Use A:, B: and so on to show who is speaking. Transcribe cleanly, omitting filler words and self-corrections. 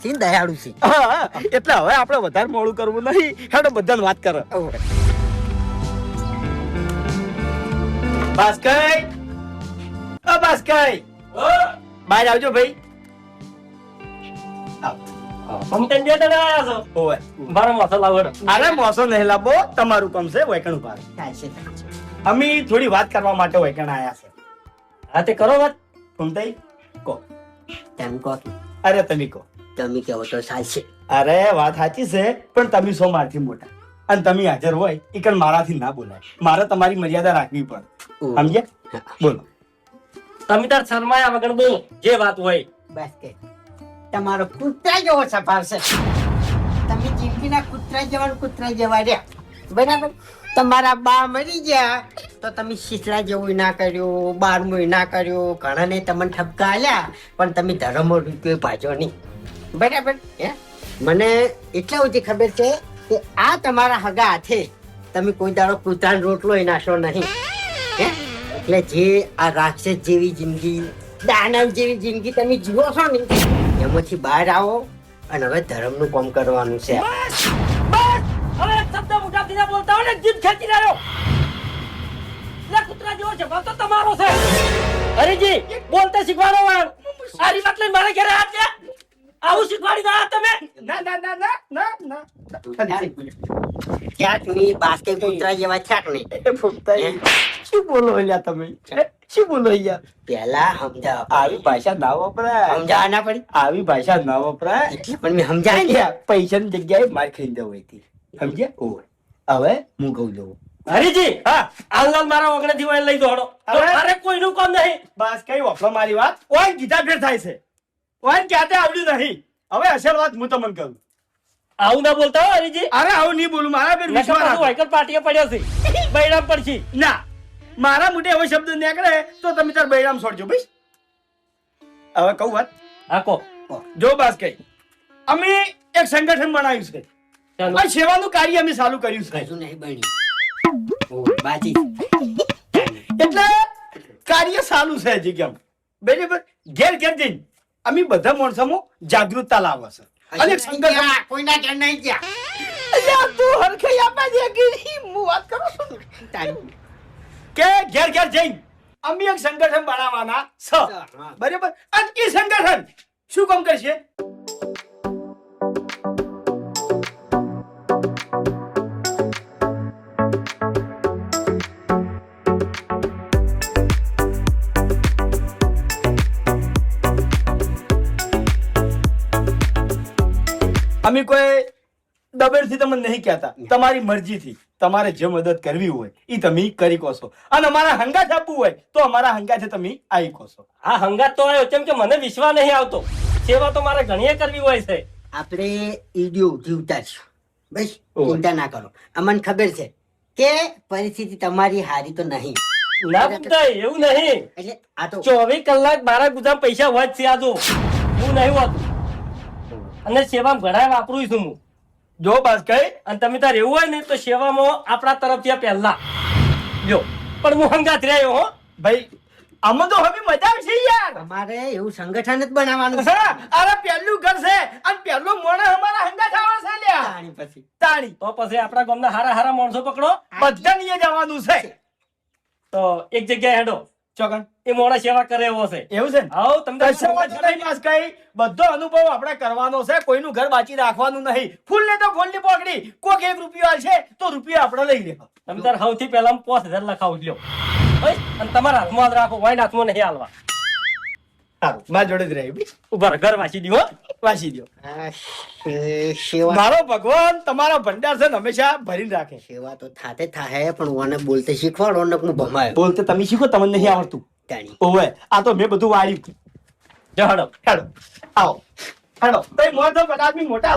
A: છે દયાળુ છે.
B: હા, એટલે હવે આપણે વધારે મોડું કરવું નહીં. હેડો બધાને વાત કરે. બાસ્કઈ, ઓ બાસ્કઈ, બહાર આવજો ભાઈ.
C: સમતન જે તને આયા છો
B: ઓય
C: મારો મોસો લાવડો.
B: અરે મોસો નહીં લાવો, તમારું કામ છે વૈકણ ઉભા રહો.
A: ચાલશે.
B: અમે થોડી વાત કરવા માટે વૈકણ આયા છે.
C: હા તે કરો વાત.
B: ફૂમતાઈ કહો.
A: તેમ કહો.
B: અરે તમે કહો.
A: તમે કહો તો ચાલશે.
B: અરે વાત સાચી છે, પણ તમે સો મારથી મોટા અને તમે હાજર હોય એ કણ મારાથી ના બોલાય. મારે તમારી મર્યાદા રાખવી પડે. સમજ્યા? બોલો.
C: તમે તાર શરમાયા વગર બોલો જે વાત હોય.
A: બસ કે તમારો કૂતરા જેવો સ્વભાવ છે. તમે જિંદગીના કૂતરા જેવા રહ્યા. બરાબર. તમારા બા મરી ગયા તો તમે શીતળા જેવું ના કર્યું, 12મું ના કર્યું, ઘણાને તમને ઠપકા આલ્યા, પણ તમે ધર્મો રૂપિયો ભાજો નહીં. બરાબર. હે મને એટલા સુધી ખબર છે કે આ તમારા હગા હાથે તમે કોઈ દાડો કૂતરાનો રોટલો નાશો નહીં. હે એટલે જે આ રાક્ષસ જેવી જિંદગી, દાનવ જેવી જિંદગી તમે જીવો છો ને એમાંથી બહાર આવો અને હવે ધર્મનું કામ કરવાનું છે.
C: બસ હવે એક શબ્દ મોટાથી ના બોલતા હોય ને જીભ ખેંચી રહ્યો. લે કૂતરા જેવો છે વાત તો તમારો છે. હરીજી બોલતા શીખવાડો હોય. સારી વાત લઈને મારા ઘરે આવજે. આવું શીખવાડી દો તમે.
B: ના ના ના ના ના ના.
A: ક્યાંક ની બાસ્કે કૂતરા જેવા છાક નહીં.
B: એ ફૂમતાઈ શું બોલો અલ્યા તમે? શું બોલો યાર?
A: પેલા સમજાવ.
B: આવી ભાષા ના વપરાય.
A: સમજાવવા ના પડી
B: આવી ભાષા ના વપરાય.
A: એટલે પણ મેં સમજાય ને.
B: પૈસાની જગ્યાએ માર ખાઈ જવું હતી. સમજ્યા? ઓય હવે હું કહું જવું.
C: હરીજી હા હાલ મારા ઓગણેથી વાય લઈ દોડો. અરે કોઈનું કામ નહીં.
B: બસ કઈ વફલો મારી વાત. ઓય ગીતા ફેર થાય છે. ઓય ક્યાંતે આવડ્યું નહીં. હવે અસલ વાત હું તમને કહું.
C: આવું ના બોલતા હો હરીજી.
B: અરે આવું નહીં બોલું. મારા પર વિશ્વાસ રાખો.
C: વાયકલ પાટીએ પડ્યો છે બૈરામ પડશે.
B: ના મારા મોઢે એવો શબ્દ નીકળે તો તમે તાર બૈરામ છોડજો ભાઈ. હવે કહું વાત.
C: હા કો
B: જો બસ કઈ અમે એક સંગઠન બનાવ્યું છે.
C: ચાલો
B: આ સેવાનું કાર્ય અમે ચાલુ કર્યું છે.
A: હજુ નહીં બન્યું. બાજી
B: એટલે કાર્ય ચાલુ છે હજી કેમ. બરાબર. ઘેર ઘેર જઈને અમે બધા માણસોમાં જાગૃતતા લાવે છે. અને એક સંગઠન
A: કોઈના ઘેર નહીં ગયા.
B: અલ્યા તું હરખઈ આપા દે કે હું વાત કરું છું કે ઘેર ઘેર જઈને અમે એક સંગઠન બનાવવાના છે. બરાબર. અને એ સંગઠન શું કામ કરશે? અમે કોઈ દબેરથી તમને નહીં કહેતા. તમારી મરજીથી તમારે જે મદદ કરવી હોય એ તમે કરી કહો છો. અને અમારા હંગાથ આપવું હોય તો અમારા હંગાથે તમે આવી કહો છો.
C: આ હંગાત તો આવ્યો કેમ કે મને વિશ્વાસ નહીં આવતો. સેવા તો મારે ઘણી કરવી હોય છે.
A: આપણે ઈડિયો જીવતા છો. બસ ચિંતા ના કરો. અમને ખબર છે કે પરિસ્થિતિ તમારી હારી તો નહીં.
C: ના પૂછતા એવું નહીં.
A: એટલે આ તો
C: 24 કલાક મારા ગુજામ પૈસા વધ છે આજો એવું નહીં હોતું. અને સેવામાં ઘણા વાપરું છું હું.
B: જો બસ કઈ
C: અને તમે તાર એવું હોય ને તો સેવામાં આપણા તરફથી પહેલા જો પણ હું હંગાત રહ્યો હો
B: ભાઈ. આમાં તો હવે મજા આવશે યાર.
A: તમારે એવું સંગઠન જ બનાવવાનું છે.
B: હા, અરે પહેલું ઘર છે અને પહેલો મોણસ અમારા હંગાથ આવે છે લ્યા.
A: તાણી પછી
B: તાણી
C: તો પછી આપણા ગામના હારા હારા માણસો પકડો
B: બધાને અહીંયા જવાનું છે.
C: તો એક જગ્યાએ હેડો
B: ચોકન
C: એ મોણા સેવા કરે એવો છે.
B: એવું છે ને?
C: આવો તમને
B: કશો વાંધો નહીં બસ કઈ. બધો અનુભવ આપણે કરવાનો છે. કોઈનું ઘર બાકી રાખવાનું નહીં. ફૂલ ને તો ફૂલની પોકડી. કોક 1 રૂપિયો આલશે તો રૂપિયો આપણે લઈ લેવો.
C: તમે તાર સૌથી પહેલા 5000 લખાવ લ્યો બસ. અને તમારા હાથમાં જ રાખો વાઈન હાથમાં નહીં હાલવા.
B: સારું મારા જોડે જ રહી.
C: ઉભા રહો, ઘર વાંચી દીધો
B: વાંચી દો.
A: સેવા
B: મારો ભગવાન તમારા ભંડાર છે ને હંમેશા ભરીને રાખે.
A: સેવા તો થાતે થાય પણ મને બોલતે શીખવાડો ને હું ભમાયો.
B: બોલતે તમે શીખો. તમને નહીં આવડતું.
A: તાણી
B: ઓવે આ તો મેં બધું વાળ્યું.
C: જો હેડો
B: હેડો આવો હેડો. કઈ મોટો બધા આદમી મોટા